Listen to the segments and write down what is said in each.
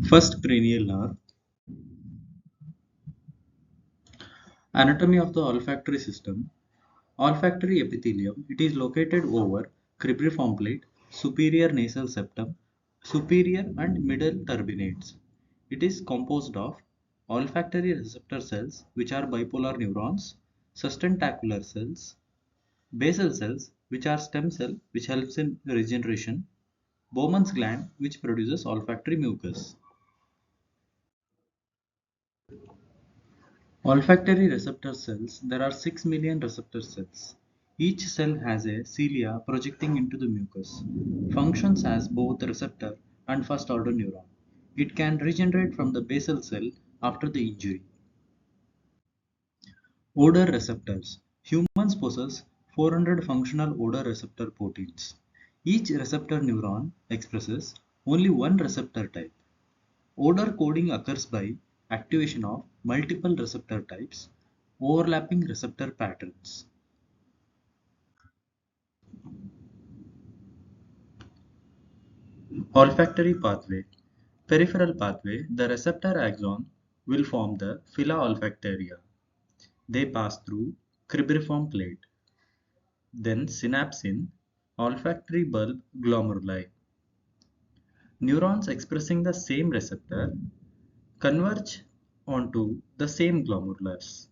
First cranial nerve. Anatomy of the olfactory system. Olfactory epithelium. It is located over cribriform plate, superior nasal septum, superior and middle turbinates. It is composed of olfactory receptor cells, which are bipolar neurons, sustentacular cells, basal cells, which are stem cell, which helps in regeneration, Bowman's gland, which produces olfactory mucus. Olfactory receptor cells. There are 6 million receptor cells. Each cell has a cilia projecting into the mucus. Functions as both receptor and first order neuron. It can regenerate from the basal cell after the injury. Odor receptors. Humans possess 400 functional odor receptor proteins. Each receptor neuron expresses only one receptor type. Odor coding occurs by activation of multiple receptor types, overlapping receptor patterns. Olfactory pathway. Peripheral pathway. The receptor axon will form the phyla olfactoria. They pass through cribriform plate. Then synapse in olfactory bulb glomeruli. Neurons expressing the same receptor converge onto the same glomerulus.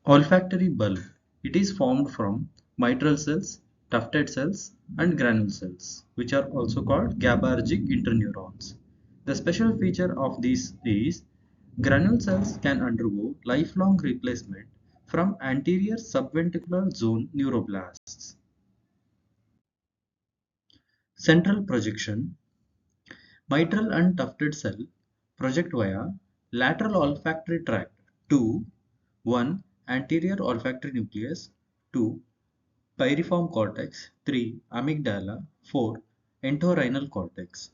Olfactory bulb. It is formed from mitral cells, tufted cells, and granule cells, which are also called GABAergic interneurons. The special feature of these is granule cells can undergo lifelong replacement from anterior subventricular zone neuroblasts. Central projection. Mitral and tufted cell project via lateral olfactory tract to 1. Anterior olfactory nucleus, 2. Piriform cortex, 3. Amygdala, 4. Entorhinal cortex.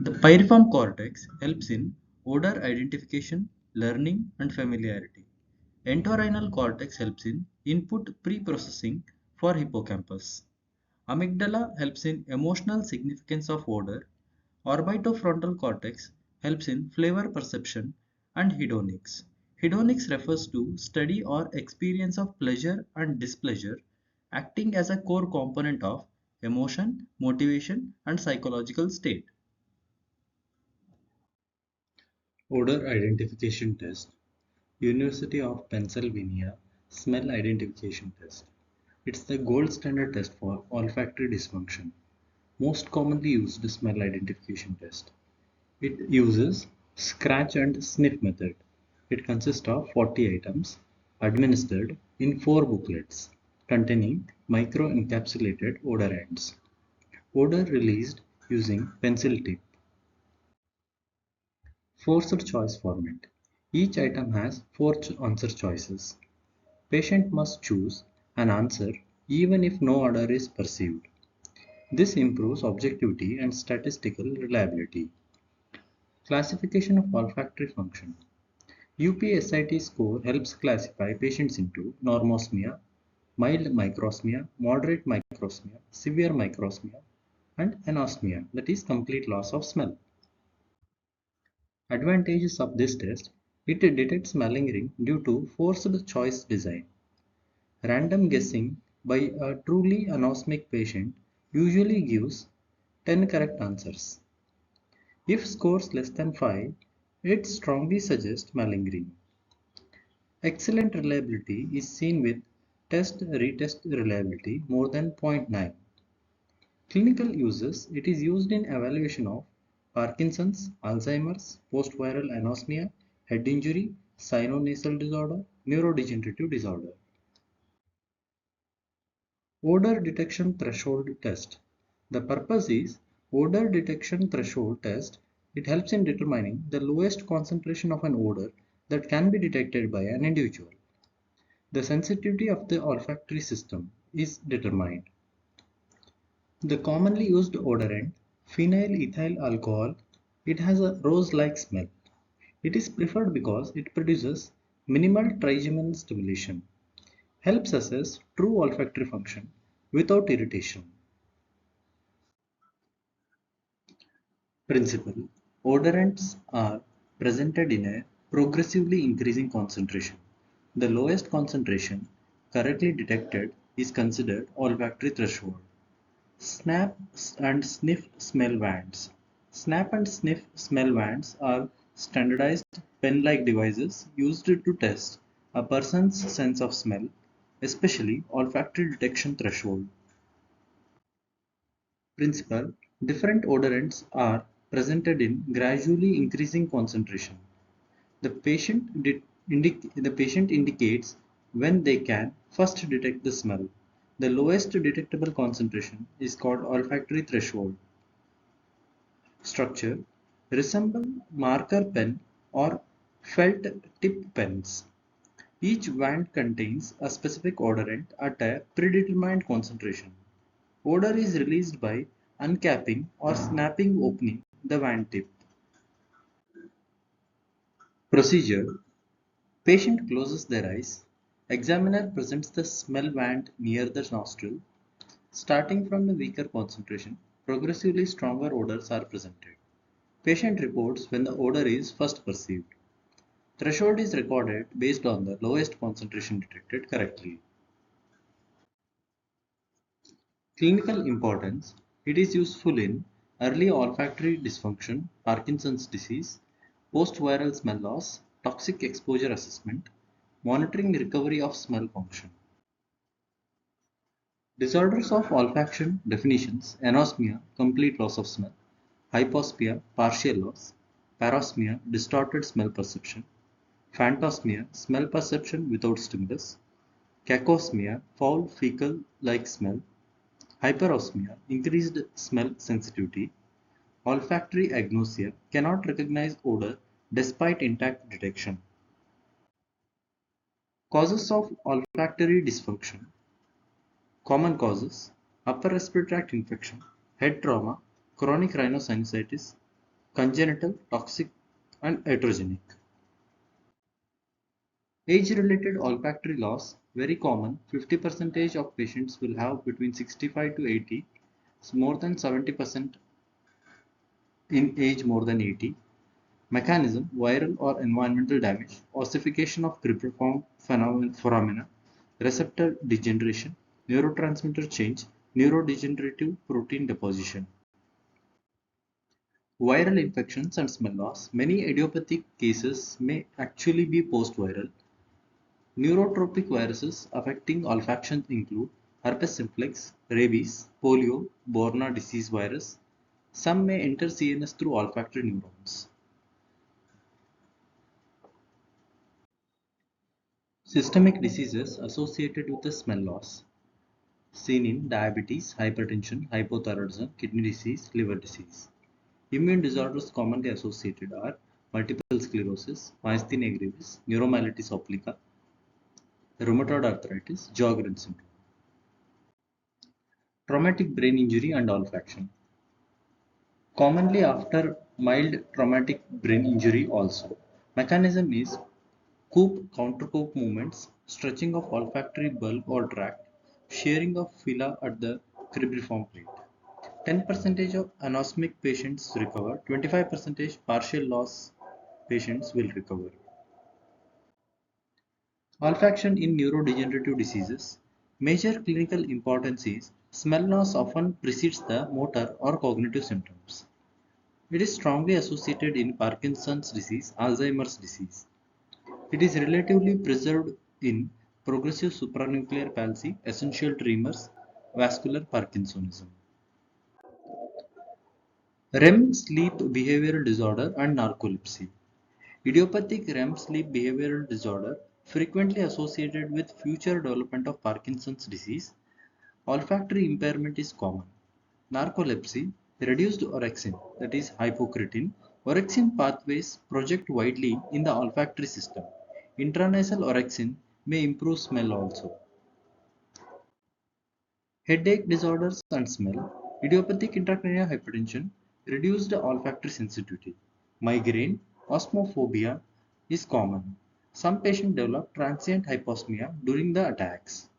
The piriform cortex helps in odor identification, learning, and familiarity. Entorhinal cortex helps in input pre-processing for hippocampus. Amygdala helps in emotional significance of odor. Orbitofrontal cortex helps in flavor perception and hedonics. Hedonics refers to study or experience of pleasure and displeasure, acting as a core component of emotion, motivation, and psychological state. Odor Identification Test. University of Pennsylvania Smell Identification Test. It's the gold standard test for olfactory dysfunction. Most commonly used smell identification test. It uses scratch and sniff method. It consists of 40 items administered in 4 booklets containing micro-encapsulated odorants. Odor released using pencil tip. Forced choice format. Each item has 4 answer choices. Patient must choose an answer even if no odor is perceived. This improves objectivity and statistical reliability. Classification of olfactory function. UPSIT score helps classify patients into normosmia, mild microsmia, moderate microsmia, severe microsmia, and anosmia, that is complete loss of smell. Advantages of this test. It detects malingering due to forced choice design. Random guessing by a truly anosmic patient usually gives 10 correct answers. If scores less than 5, it strongly suggests malingering. Excellent reliability is seen with test-retest reliability more than 0.9. Clinical uses. It is used in evaluation of Parkinson's, Alzheimer's, post-viral anosmia, head injury, sinonasal disorder, neurodegenerative disorder. Odor detection threshold test. The purpose is odor detection threshold test. It helps in determining the lowest concentration of an odor that can be detected by an individual. The sensitivity of the olfactory system is determined. The commonly used odorant, phenyl ethyl alcohol, it has a rose-like smell. It is preferred because it produces minimal trigeminal stimulation. helps assess true olfactory function without irritation. Principle: odorants are presented in a progressively increasing concentration. The lowest concentration correctly detected is considered olfactory threshold. Snap and sniff smell bands. Snap and sniff smell bands are standardized pen-like devices used to test a person's sense of smell, especially olfactory detection threshold. Principle: different odorants are presented in gradually increasing concentration. The the patient indicates when they can first detect the smell. The lowest detectable concentration is called olfactory threshold. Structure: resemble marker pen or felt tip pens. Each wand contains a specific odorant at a predetermined concentration. Odor is released by uncapping or snapping opening the wand tip. Procedure: patient closes their eyes. Examiner presents the smell wand near the nostril. Starting from the weaker concentration, progressively stronger odors are presented. Patient reports when the odor is first perceived. Threshold is recorded based on the lowest concentration detected correctly. Clinical importance: it is useful in early olfactory dysfunction, Parkinson's disease, post-viral smell loss, toxic exposure assessment, monitoring recovery of smell function. Disorders of olfaction definitions: anosmia, complete loss of smell; hyposmia, partial loss; parosmia, distorted smell perception; phantosmia, smell perception without stimulus; cacosmia, foul fecal-like smell; hyperosmia, increased smell sensitivity; olfactory agnosia, cannot recognize odor despite intact detection. Causes of olfactory dysfunction: common causes: upper respiratory tract infection, head trauma, chronic rhinosinusitis, congenital, toxic, and iatrogenic. Age-related olfactory loss, very common. 50% of patients will have between 65 to 80, more than 70% in age more than 80. Mechanism: viral or environmental damage, ossification of cribriform phenomena, receptor degeneration, neurotransmitter change, neurodegenerative protein deposition. Viral infections and smell loss. Many idiopathic cases may actually be post-viral. Neurotropic viruses affecting olfaction include herpes simplex, rabies, polio, Borna disease virus. Some may enter CNS through olfactory neurons. Systemic diseases associated with the smell loss, seen in diabetes, hypertension, hypothyroidism, kidney disease, liver disease. Immune disorders commonly associated are multiple sclerosis, myasthenia gravis, neuromyelitis optica, rheumatoid arthritis, Sjogren syndrome. Traumatic brain injury and olfaction. Commonly after mild traumatic brain injury also. Mechanism is Coop countercoop movements, stretching of olfactory bulb or tract, shearing of phyla at the cribriform plate. 10% of anosmic patients recover, 25% partial loss patients will recover. Olfaction in neurodegenerative diseases. Major clinical importance is smell loss often precedes the motor or cognitive symptoms. It is strongly associated in Parkinson's disease, Alzheimer's disease. It is relatively preserved in progressive supranuclear palsy, essential tremors, vascular Parkinsonism. REM sleep behavioral disorder and narcolepsy. Idiopathic REM sleep behavioral disorder frequently associated with future development of Parkinson's disease. Olfactory impairment is common. Narcolepsy, reduced orexin, that is hypocretin. Orexin pathways project widely in the olfactory system. Intranasal orexin may improve smell also. Headache disorders and smell. Idiopathic intracranial hypertension, reduced olfactory sensitivity. Migraine, osmophobia is common. Some patients develop transient hyposmia during the attacks.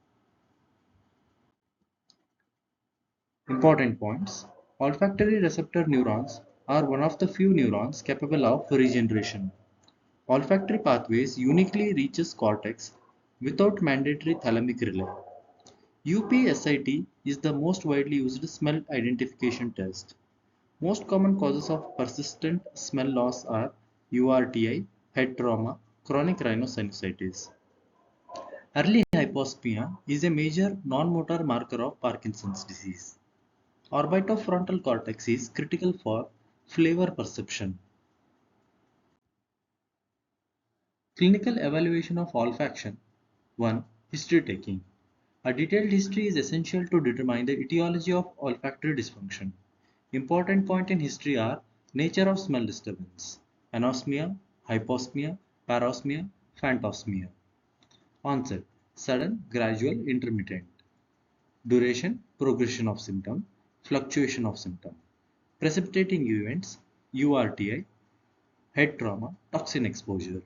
Important points. Olfactory receptor neurons are one of the few neurons capable of regeneration. Olfactory pathways uniquely reaches cortex without mandatory thalamic relay. UPSIT is the most widely used smell identification test. Most common causes of persistent smell loss are URTI, head trauma, chronic rhinosinusitis. Early hyposmia is a major non-motor marker of Parkinson's disease. Orbitofrontal cortex is critical for flavor perception. Clinical evaluation of olfaction. 1. History taking. A detailed history is essential to determine the etiology of olfactory dysfunction. Important points in history are nature of smell disturbance, anosmia, hyposmia, parosmia, phantosmia. Onset, sudden, gradual, intermittent. Duration, progression of symptom, fluctuation of symptom. Precipitating events, URTI, head trauma, toxin exposure.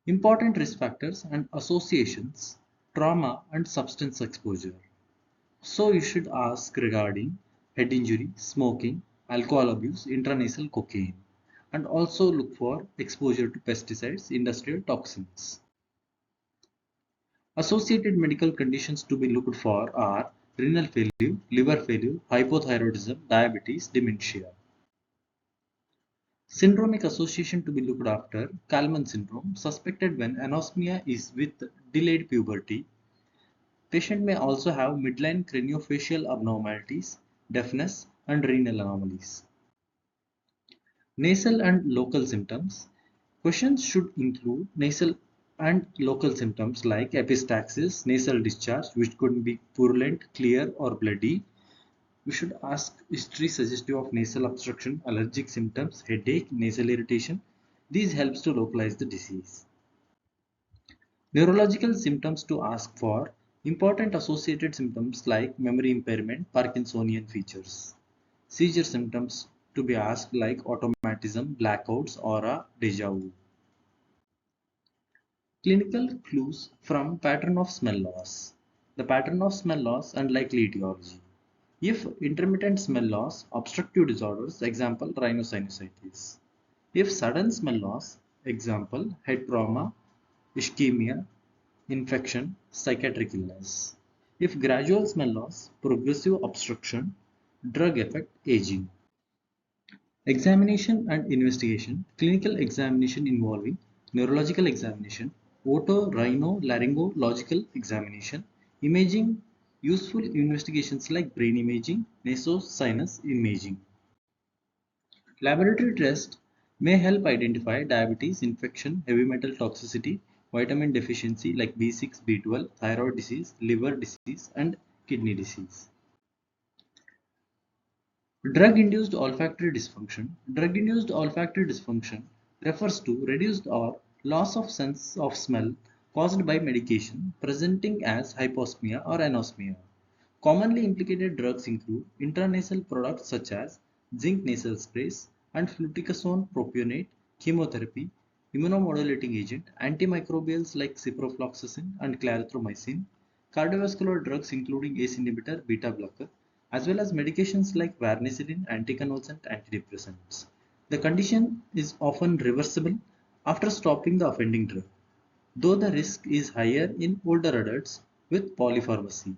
Important risk factors and associations, trauma and substance exposure. So you should ask regarding head injury, smoking, alcohol abuse, intranasal cocaine, and also look for exposure to pesticides, industrial toxins. Associated medical conditions to be looked for are renal failure, liver failure, hypothyroidism, diabetes, dementia. Syndromic association to be looked after, Kalman syndrome, suspected when anosmia is with delayed puberty. Patient may also have midline craniofacial abnormalities, deafness, and renal anomalies. Nasal and local symptoms. Questions should include nasal and local symptoms like epistaxis, nasal discharge, which could be purulent, clear, or bloody. We should ask history suggestive of nasal obstruction, allergic symptoms, headache, nasal irritation. These helps to localize the disease. Neurological symptoms to ask for. Important associated symptoms like memory impairment, Parkinsonian features. Seizure symptoms to be asked like automatism, blackouts, or a deja vu. Clinical clues from pattern of smell loss. The pattern of smell loss and likely etiology. If intermittent smell loss, obstructive disorders, example rhinosinusitis. If sudden smell loss, example head trauma, ischemia, infection, psychiatric illness. If gradual smell loss, progressive obstruction, drug effect, aging. Examination and investigation. Clinical examination involving neurological examination, otorhinolaryngological examination, imaging, useful investigations like brain imaging, nasosinus imaging. Laboratory tests may help identify diabetes, infection, heavy metal toxicity, vitamin deficiency like B6, B12, thyroid disease, liver disease, and kidney disease. Drug-induced olfactory dysfunction. Drug-induced olfactory dysfunction refers to reduced or loss of sense of smell caused by medication presenting as hyposmia or anosmia. Commonly implicated drugs include intranasal products such as zinc nasal sprays and fluticasone propionate, chemotherapy, immunomodulating agent, antimicrobials like ciprofloxacin and clarithromycin, cardiovascular drugs including ACE inhibitor, beta blocker, as well as medications like varnicillin, anticonvulsant, antidepressants. The condition is often reversible after stopping the offending drug, though the risk is higher in older adults with polypharmacy.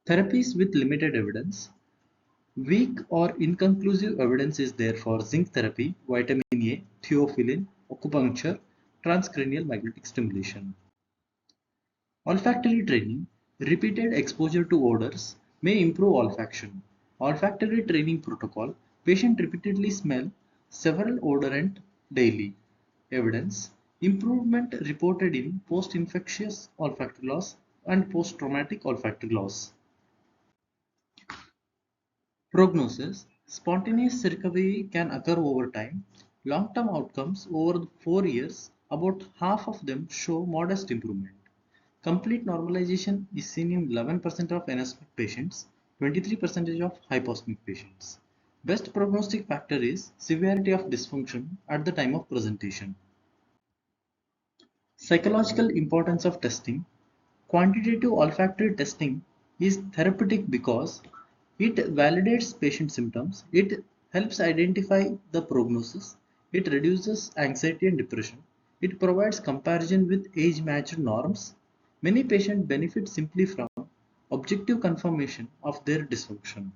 Therapies with limited evidence. Weak or inconclusive evidence is there for zinc therapy, vitamin A, theophylline, acupuncture, transcranial magnetic stimulation. Olfactory training. Repeated exposure to odors may improve olfaction. Olfactory training protocol. Patient repeatedly smell several odorant daily. Evidence. Improvement reported in post-infectious olfactory loss and post-traumatic olfactory loss. Prognosis. Spontaneous recovery can occur over time. Long-term outcomes over the 4 years, about half of them show modest improvement. Complete normalization is seen in 11% of anosmic patients, 23% of hyposmic patients. Best prognostic factor is severity of dysfunction at the time of presentation. Psychological importance of testing. Quantitative olfactory testing is therapeutic because it validates patient symptoms, it helps identify the prognosis, it reduces anxiety and depression, it provides comparison with age-matched norms. Many patients benefit simply from objective confirmation of their dysfunction.